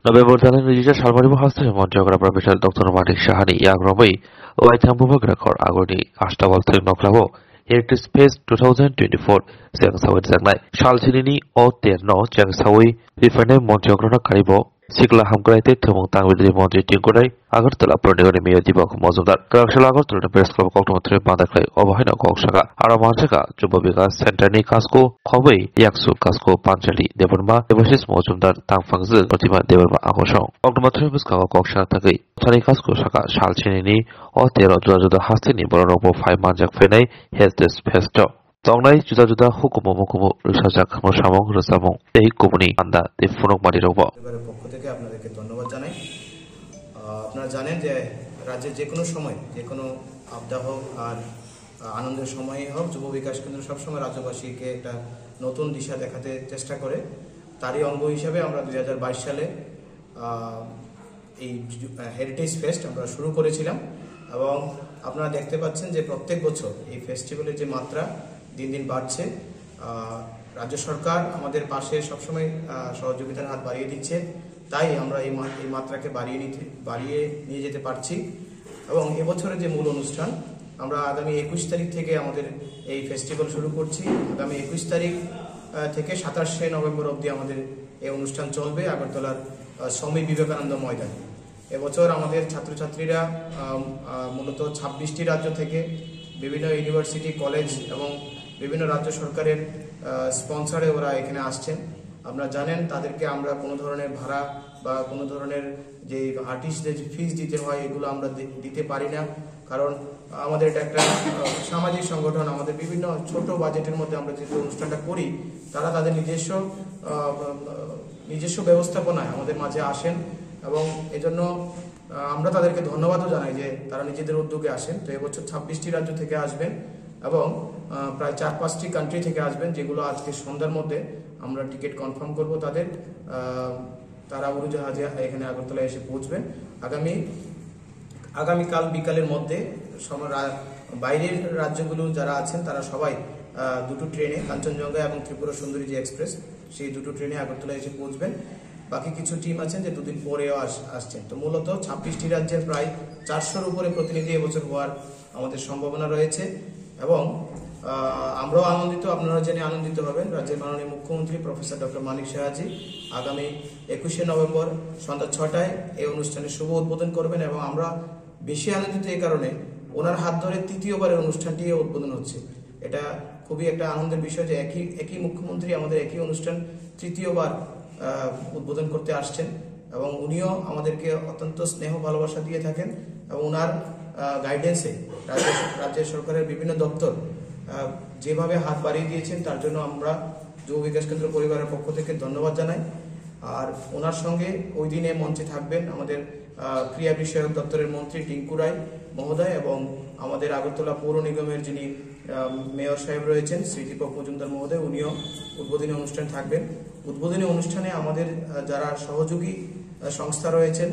November dalam register salmari bahasa Montreal Professor Dr. Manik Shahani Yagrobai Waitam Bubagrakor Agoni Ashtabal Noklavo Heritage Space 2024 Siang Sawit Zangnai Shalsinini O Terno Jang Sawi Rifane Montreal Karibo Sikla Hamkraite Tumong Tangwidi Monte Tinkurai Agartala Pernigoni Mio Dibok Mozundar Karakshal Agartala Press Club Koktomatri Pandaklai Obahina Kokshaka Aramanjaka Jubabika Centrani Kasko Kobei Yaksu Kasko Panchali Devanma Devasis Mozundar Tangfangzil Protima Devanma Akosong Koktomatri Biskawa Koksha Takai Tani Kasko Shaka Shalchinini O Tero Juda Hastini Boronobo 5 Manjak Fenai Heritage Festo Tongnai juda hukumu mukumu রিসার্চাক মোসামং রসামং এই কোমনি আন্দা তে ফোনক মাটি রব পরিবারের পক্ষ থেকে আপনাদেরকে ধন্যবাদ জানাই। আপনারা জানেন যে রাজ্যের যে কোনো সময় যে কোনো আপদা হোক আর আনন্দের সময়ই হোক যুব বিকাশ কেন্দ্র সবসময় রাজ্যবাসীকে একটা নতুন দিশা দেখাতে চেষ্টা করে। তারই অঙ্গ হিসেবে আমরা 2022 সালে এই হেরিটেজ ফেস্ট আমরা শুরু করেছিলাম এবং আপনারা দেখতে পাচ্ছেন যে প্রত্যেক বছর এই ফেস্টিভ্যালের যে মাত্রা দিন দিন বাড়ছে। রাজ্য সরকার আমাদের পাশে সবসময় সহযোগিতার হাত বাড়িয়ে দিচ্ছে, তাই আমরা এই মাত্রাকে বাড়িয়ে নিয়ে যেতে পারছি। এবং এবছরের যে মূল অনুষ্ঠান আমরা আগামী 21 তারিখ থেকে আমাদের এই ফেস্টিভ্যাল শুরু করছি। আগামী 21 তারিখ থেকে 27 নভেম্বর অবধি আমাদের এই অনুষ্ঠান চলবে আগরতলার স্বামী বিবেকানন্দ ময়দানে। এবছর আমাদের ছাত্রছাত্রীরা মূলত 26টি রাজ্য থেকে বিভিন্ন ইউনিভার্সিটি কলেজ এবং বিভিন্ন রাজ্য সরকারের স্পন্সরে ওরা এখানে আসছেন। আপনারা জানেন তাদেরকে আমরা কোনো ধরনের ভাড়া বা কোনো ধরনের যে আর্টিস্টদের ফিস দিতে হয় এগুলো আমরা দিতে পারি না, কারণ আমাদের এটা একটা সামাজিক সংগঠন। আমাদের বিভিন্ন ছোট বাজেটের মধ্যে আমরা যে অনুষ্ঠানটা করি তারা তাদের নিজস্ব ব্যবস্থাপনায় আমাদের মাঝে আসেন এবং এজন্য আমরা তাদেরকে ধন্যবাদও জানাই যে তারা নিজেদের উদ্যোগে আসেন। তো এবছর 26টি রাজ্য থেকে আসবেন এবং প্রায় 4-5টি কান্ট্রি থেকে আসবেন, যেগুলো আজকে সন্ধ্যার মধ্যে আমরা টিকিট কনফার্ম করব তাদের। তারা উড়োজাহাজে এখানে আগরতলায় এসে পৌঁছবেন আগামীকাল বিকালের মধ্যে। বাইরের রাজ্যগুলো যারা আছেন তারা সবাই দুটো ট্রেনে কাঞ্চনজঙ্ঘা এবং ত্রিপুরা সুন্দরী যে এক্সপ্রেস সেই দুটো ট্রেনে আগরতলায় এসে পৌঁছবেন। বাকি কিছু টিম আছেন যে দুদিন পরেও আসছেন। তো মূলত 26টি রাজ্যের প্রায় 400-র উপরে প্রতিনিধি এবছর হওয়ার আমাদের সম্ভাবনা রয়েছে এবং আমরাও আনন্দিত, আপনারা জেনে আনন্দিত হবেন। রাজ্যের মাননীয় মুখ্যমন্ত্রী প্রফেসর ডক্টর মানিক শাহাজি আগামী 21 নভেম্বর সন্ধ্যা 6টায় এই অনুষ্ঠানের শুভ উদ্বোধন করবেন এবং আমরা বেশি আনন্দিত এই কারণে ওনার হাত ধরে তৃতীয়বারের অনুষ্ঠানটি উদ্বোধন হচ্ছে। এটা খুবই একটা আনন্দের বিষয় যে একই মুখ্যমন্ত্রী আমাদের একই অনুষ্ঠান তৃতীয়বার উদ্বোধন করতে আসছেন এবং উনিও আমাদেরকে অত্যন্ত স্নেহ ভালোবাসা দিয়ে থাকেন এবং ওনার গাইডেন্সে রাজ্য সরকারের বিভিন্ন দপ্তর যেভাবে হাত বাড়িয়ে দিয়েছেন তার জন্য আমরা যুব বিকাশ কেন্দ্র পরিবারের পক্ষ থেকে ধন্যবাদ জানাই। আর ওনার সঙ্গে ওই দিনে মঞ্চে থাকবেন আমাদের ক্রীড়া বিষয়ক দপ্তরের মন্ত্রী টিঙ্কু রায় মহোদয় এবং আমাদের আগরতলা পৌর নিগমের যিনি মেয়র সাহেব রয়েছেন শ্রী দীপক মজুমদার মহোদয়, উনিও উদ্বোধনী অনুষ্ঠানে থাকবেন। উদ্বোধনী অনুষ্ঠানে আমাদের যারা সহযোগী সংস্থা রয়েছেন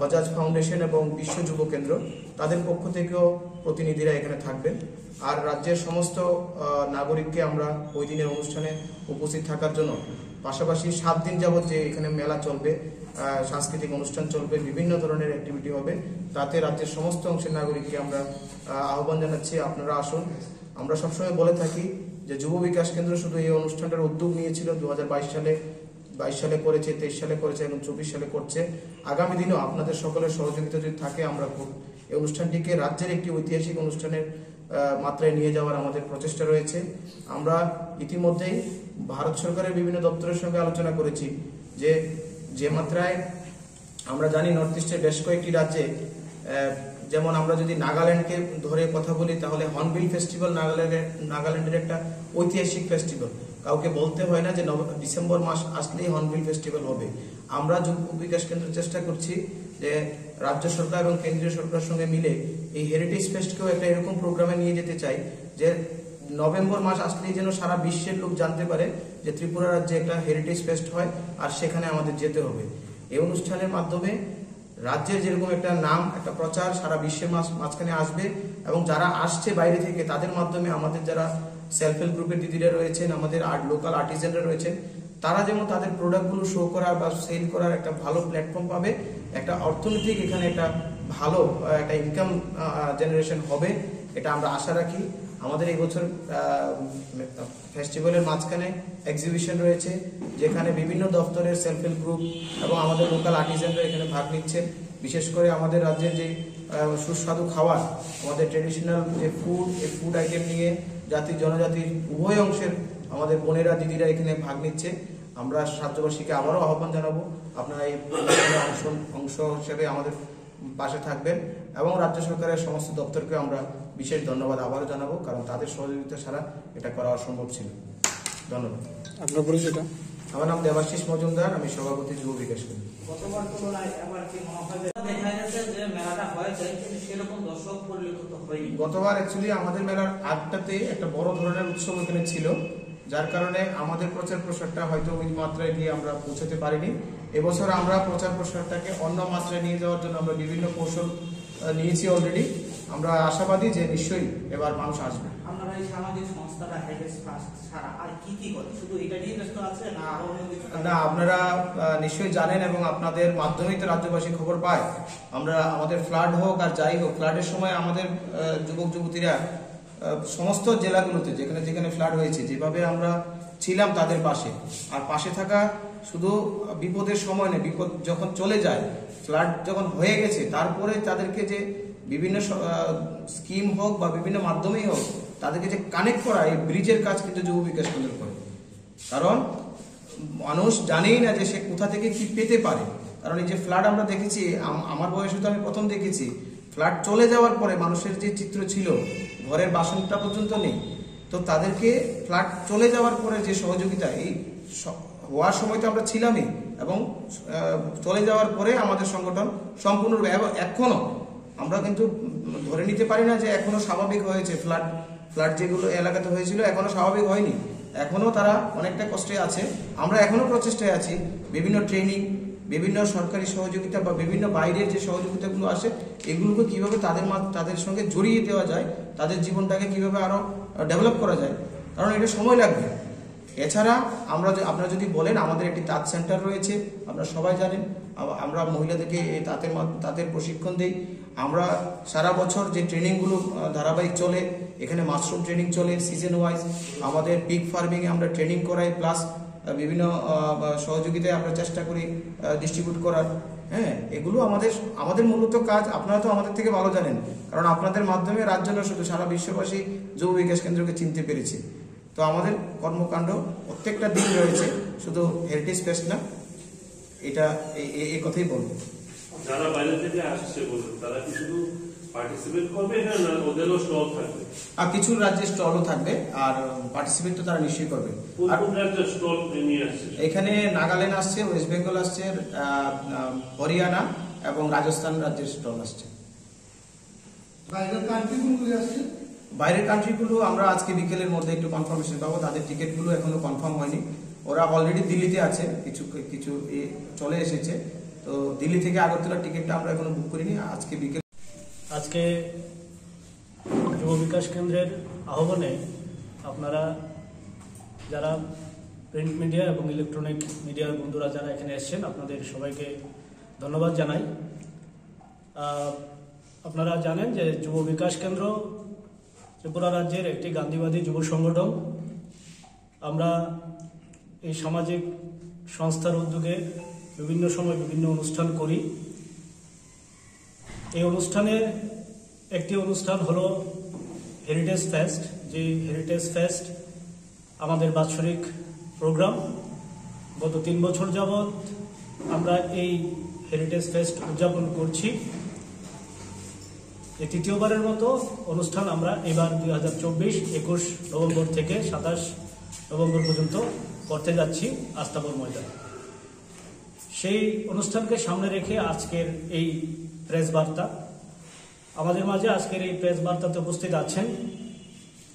বাজাজ ফাউন্ডেশন এবং বিশ্ব যুব কেন্দ্র তাদের পক্ষ থেকেও প্রতিনিধিরা এখানে থাকবেন। আর রাজ্যের সমস্ত নাগরিককে আমরা ওই দিনের অনুষ্ঠানে উপস্থিত থাকার জন্য পাশাপাশি 7 দিন যাবৎ যে এখানে মেলা চলবে, সাংস্কৃতিক অনুষ্ঠান চলবে, বিভিন্ন ধরনের অ্যাক্টিভিটি হবে, তাতে রাজ্যের সমস্ত অংশের নাগরিককে আমরা আহ্বান জানাচ্ছি আপনারা আসুন। আমরা সবসময় বলে থাকি যে যুব বিকাশ কেন্দ্র শুধু এই অনুষ্ঠানটার উদ্যোগ নিয়েছিল 2022 সালে, 22 সালে করেছে, 23 সালে করেছে এবং 24 সালে করছে। আগামী দিনেও আপনাদের সকলের সহযোগিতা যদি থাকে আমরা এই অনুষ্ঠানটিকে রাজ্যের একটি ঐতিহাসিক অনুষ্ঠানের মাত্রায় নিয়ে যাওয়ার আমাদের প্রচেষ্টা রয়েছে। আমরা ইতিমধ্যেই ভারত সরকারের বিভিন্ন দপ্তরের সঙ্গে আলোচনা করেছি যে মাত্রায় আমরা জানি নর্থ ইস্টের বেশ কয়েকটি রাজ্যে, যেমন আমরা যদি নাগাল্যান্ডকে ধরে কথা বলি তাহলে হর্নবিল ফেস্টিভ্যাল নাগাল্যান্ডের একটা ঐতিহাসিক ফেস্টিভ্যাল, কাউকে বলতে হয় না যে ডিসেম্বর মাস আসলেই হর্নবিল ফেস্টিভ্যাল হবে। আমরা যুব বিকাশ কেন্দ্র চেষ্টা করছি যে রাজ্য সরকার এবং কেন্দ্রীয় সরকারের সঙ্গে মিলে এই হেরিটেজ ফেস্টকেও একটা এরকম প্রোগ্রামে নিয়ে যেতে চাই যে নভেম্বর মাস আসলেই যেন সারা বিশ্বের লোক জানতে পারে যে ত্রিপুরা রাজ্যে একটা হেরিটেজ ফেস্ট হয় আর সেখানে আমাদের যেতে হবে। এই অনুষ্ঠানের মাধ্যমে রাজ্যের যেরকম একটা নাম, একটা প্রচার সারা বিশ্বের মাঝখানে আসবে এবং যারা আসছে বাইরে থেকে তাদের মাধ্যমে আমাদের যারা সেলফ হেল্প গ্রুপের দিদিরা রয়েছেন, আমাদের লোকাল আর্টিজানরা রয়েছেন, তারা যেমন তাদের প্রোডাক্টগুলো শো করার বা সেল করার একটা ভালো প্ল্যাটফর্ম পাবে, একটা অর্থনৈতিক এখানে একটা ভালো একটা ইনকাম জেনারেশন হবে, এটা আমরা আশা রাখি। আমাদের এই বছর ফেস্টিভ্যালের মাঝখানে এক্সিবিশন রয়েছে, যেখানে বিভিন্ন দপ্তরের সেলফ হেল্প গ্রুপ এবং আমাদের লোকাল আর্টিজানরা এখানে ভাগ নিচ্ছেন। বিশেষ করে আমাদের রাজ্যের যে সুস্বাদু খাবার, আমাদের ট্রেডিশনাল যে ফুড, এই ফুড আইটেম নিয়ে জাতি জনজাতির উভয় অংশের আমাদের বোনেরা দিদিরা এখানে ভাগ নিচ্ছে। আমরা রাজ্যবাসীকে আবারও আহ্বান জানাবো, আপনারা এই অংশ হিসেবে আমাদের পাশে থাকবেন, এবং রাজ্য সরকারের সমস্ত দপ্তরকে আমরা বিশেষ ধন্যবাদ আবারও জানাবো, কারণ তাদের সহযোগিতা ছাড়া এটা করা অসম্ভব ছিল। ধন্যবাদ। আপনার পরিচয়টা? আমার নাম দেবাশিস মজুমদার, আমি সভাপতি যুব বিকাশ কেন্দ্র। গতবার তুলনায় এবার কি মনে হয় দেখা গেছে যে মেলাটা হয়েছে কিন্তু সেরকম দর্শক পরিলক্ষিত হয়নি? গতবার অ্যাকচুয়ালি আমাদের মেলার আগটাতে একটা বড় ধরনের উৎসব এখানে ছিল, যার কারণে আমাদের প্রচার প্রসারটা হয়তো ওই মাত্রায় গিয়ে আমরা পৌঁছাতে পারিনি। এবছর আমরা প্রচার প্রসারটাকে অন্য মাত্রায় নিয়ে যাওয়ার জন্য আমরা বিভিন্ন কৌশল নিয়েছি অলরেডি। আমরা আশাবাদী যে নিশ্চয়ই এবার মানুষ আসবে। আপনারা এই সামাজিক সংস্থাটা হেরিটেজ ফার্স্ট ছাড়া আর কি কি করে? শুধু এটা নিয়ে ব্যস্ত আছে না আরো অন্য কিছু? না, আপনারা নিশ্চয়ই জানেন এবং আপনাদের মাধ্যমেই তো রাজ্যবাসী খবর পায়। আমরা আমাদের ফ্লাড হোক আর যাই হোক, ফ্লাডের সময় আমাদের যুবক যুবতীরা সমস্ত জেলাগুলোতে যেখানে যেখানে ফ্লাড হয়েছে যেভাবে আমরা ছিলাম তাদের পাশে, আর পাশে থাকা শুধু বিপদের সময় নেই, বিপদ যখন চলে যায়, ফ্লাড যখন হয়ে গেছে, তারপরে তাদেরকে যে বিভিন্ন স্কিম হোক বা বিভিন্ন মাধ্যমেই হোক তাদেরকে যে কানেক্ট করা, এই ব্রিজের কাজ কিন্তু যুব বিকাশ কেন্দ্র করে। কারণ মানুষ জানেই না যে সে কোথা থেকে কি পেতে পারে। কারণ এই যে ফ্লাড আমরা দেখেছি, আমার বয়সে তো আমি প্রথম দেখেছি, ফ্লাড চলে যাওয়ার পরে মানুষের যে চিত্র ছিল, ঘরের বাসনটা পর্যন্ত নেই, তো তাদেরকে ফ্লাড চলে যাওয়ার পরে যে সহযোগিতা, এই হওয়ার সময় তো আমরা ছিলামই, এবং চলে যাওয়ার পরে আমাদের সংগঠন সম্পূর্ণরূপে, এবং এখনো আমরা কিন্তু ধরে নিতে পারি না যে এখনো স্বাভাবিক হয়েছে। ফ্লাড যেগুলো এলাকাতে হয়েছিল এখনো স্বাভাবিক হয়নি, এখনো তারা অনেকটা কষ্টে আছে। আমরা এখনো প্রচেষ্টায় আছি, বিভিন্ন ট্রেনিং, বিভিন্ন সরকারি সহযোগিতা বা বিভিন্ন বাইরের যে সহযোগিতাগুলো আসে, এগুলোকে কিভাবে তাদের সঙ্গে জড়িয়ে দেওয়া যায়, তাদের জীবনটাকে কিভাবে আরো ডেভেলপ করা যায়, কারণ এটা সময় লাগবে। এছাড়া আপনারা যদি বলেন, আমাদের একটি তাঁত সেন্টার রয়েছে, আপনারা সবাই জানেন। আমরা মহিলাদেরকে তাঁতের প্রশিক্ষণ দিই। আমরা সারা বছর যে ট্রেনিংগুলো ধারাবাহিক চলে, এখানে মাশরুম ট্রেনিং চলে সিজন ওয়াইজ, আমাদের পিগ ফার্মিংয়ে আমরা ট্রেনিং করাই, প্লাস বিভিন্ন সহযোগিতায় আমরা চেষ্টা করি ডিস্ট্রিবিউট করার। হ্যাঁ, এগুলো আমাদের মূলত কাজ। আপনারা তো আমাদের থেকে ভালো জানেন, কারণ আপনাদের মাধ্যমে রাজ্য না শুধু সারা বিশ্ববাসী যুব বিকাশ কেন্দ্রকে চিনতে পেরেছে। তো আমাদের কর্মকাণ্ড প্রত্যেকটা দিন রয়েছে, শুধু হেরিটেজ ফেস্ট না, এটা এই কথাই বলবো। যারা বাইরে থেকে আসছে বলুন, তারা কি শুধু পার্টিসিপেট করবে না ওদেরও স্টল থাকবে? আর কিছু রাজ্যের স্টলও থাকবে, আর পার্টিসিপেট তো তারা নিশ্চয়ই করবে। কোন কোন রাজ্যের স্টল নিয়ে আসছে? এখানে নাগাল্যান্ড আসছে, ওয়েস্ট বেঙ্গল আসছে, হরিয়ানা এবং রাজস্থান রাজ্যের স্টল আসছে। বাইরের কান্ট্রি কোনগুলি আসছে? বাইরের কান্ট্রিগুলো আমরা আজকে বিকেলের মধ্যে একটু কনফার্মেশন পাবো, তাদের টিকিটগুলো এখনো কনফার্ম হয়নি। ওরা অলরেডি দিল্লিতে আছে, কিছু চলে এসেছে, তো দিল্লি থেকে আগরতলার টিকিটটা আমরা এখনো বুক করিনি। আজকে যুব বিকাশ কেন্দ্রের আহ্বানে আপনারা যারা প্রিন্ট মিডিয়া এবং ইলেকট্রনিক মিডিয়ার বন্ধুরা যারা এখানে এসেছেন, আপনাদের সবাইকে ধন্যবাদ জানাই। আপনারা জানেন যে যুব বিকাশ কেন্দ্র ত্রিপুরা রাজ্যের একটি গান্ধীবাদী যুব সংগঠন। আমরা এই সামাজিক সংস্থার উদ্যোগে বিভিন্ন সময় বিভিন্ন অনুষ্ঠান করি। এই অনুষ্ঠানের একটি অনুষ্ঠান হলো হেরিটেজ ফেস্ট। যে হেরিটেজ ফেস্ট আমাদের বাৎসরিক প্রোগ্রাম। গত 3 বছর যাবৎ আমরা এই হেরিটেজ ফেস্ট উদযাপন করছি। এই তৃতীয়বারের মতো অনুষ্ঠান আমরা এবার 2024-21 নভেম্বর থেকে 27 নভেম্বর পর্যন্ত করতে যাচ্ছি আস্তাবল ময়দানে। সেই অনুষ্ঠানকে সামনে রেখে আজকের এই প্রেস বার্তা। আমাদের মাঝে আজকের এই প্রেস বার্তাতে উপস্থিত আছেন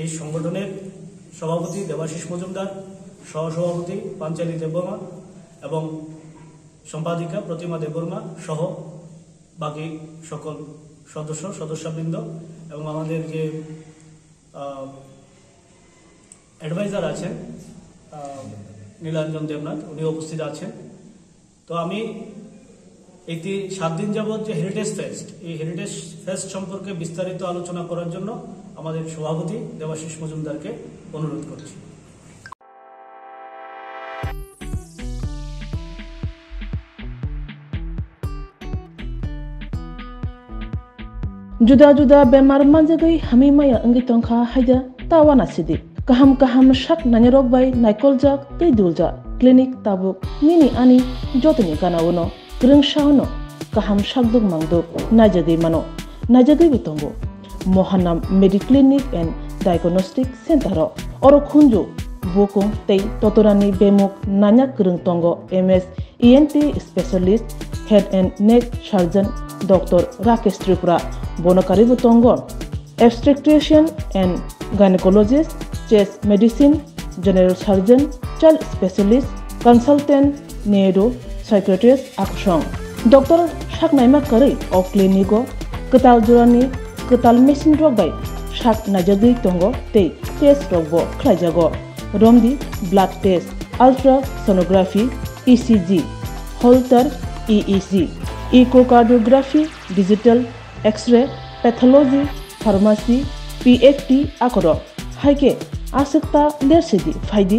এই সংগঠনের সভাপতি দেবাশিস মজুমদার, সহসভাপতি পাঞ্চালী দেববর্মা এবং সম্পাদিকা প্রতিমা দেববর্মা সহ বাকি সকল সদস্যবৃন্দ, এবং আমাদের যে অ্যাডভাইজার আছেন নীলাঞ্জন দেবনাথ, উনি উপস্থিত আছেন। তো আমি এই 7 দিন যাবৎ যে হেরিটেজ ফেস্ট, এই হেরিটেজ ফেস্ট সম্পর্কে বিস্তারিত আলোচনা করার জন্য আমাদের সভাপতি দেবাশিস মজুমদারকে অনুরোধ করছি। जुदा-जुदा बेमार manjagai hamimaya अंगी tongkha haida tawana sidi kaham shak nanyarok bai naikolja tei dulja clinic tabuk nini ani jotoni kanawono grengshauno kaham shakduk mangduk najagai bitongo Mohanam Mediclinic and Diagnostic Center oro khunju bokong tei totorani bemuk nanya krung tongo MS ENT specialist head and neck surgeon Dr. Rakesh Tripura Bonokari Butongo, obstetrician and gynecologist, chest medicine, general surgeon, child specialist, consultant, neuro, psychiatrist, aksong. Dr. Shaknaima Kari of Clinico, Ketal Jurani, Ketal Machine Rogai, Shak Najadi Tongo, Te, Test Robo, Klajago, Romdi, blood test, ultrasonography, ECG, Holter, EEG, echocardiography, digital, X-ray, pathology, pharmacy, PFT, akoro. Haike asekta lersidi faidi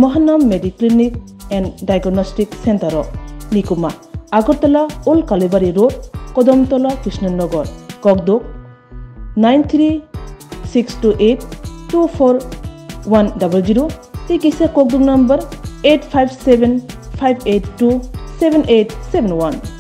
Mohanam Mediclinic and Diagnostic Center Nikuma Agartala Old Kalibari Road, Kodamtola, Krishnanagar, Kogdok 93-628-24100. Tikisa Kogdok number 857-582-7871.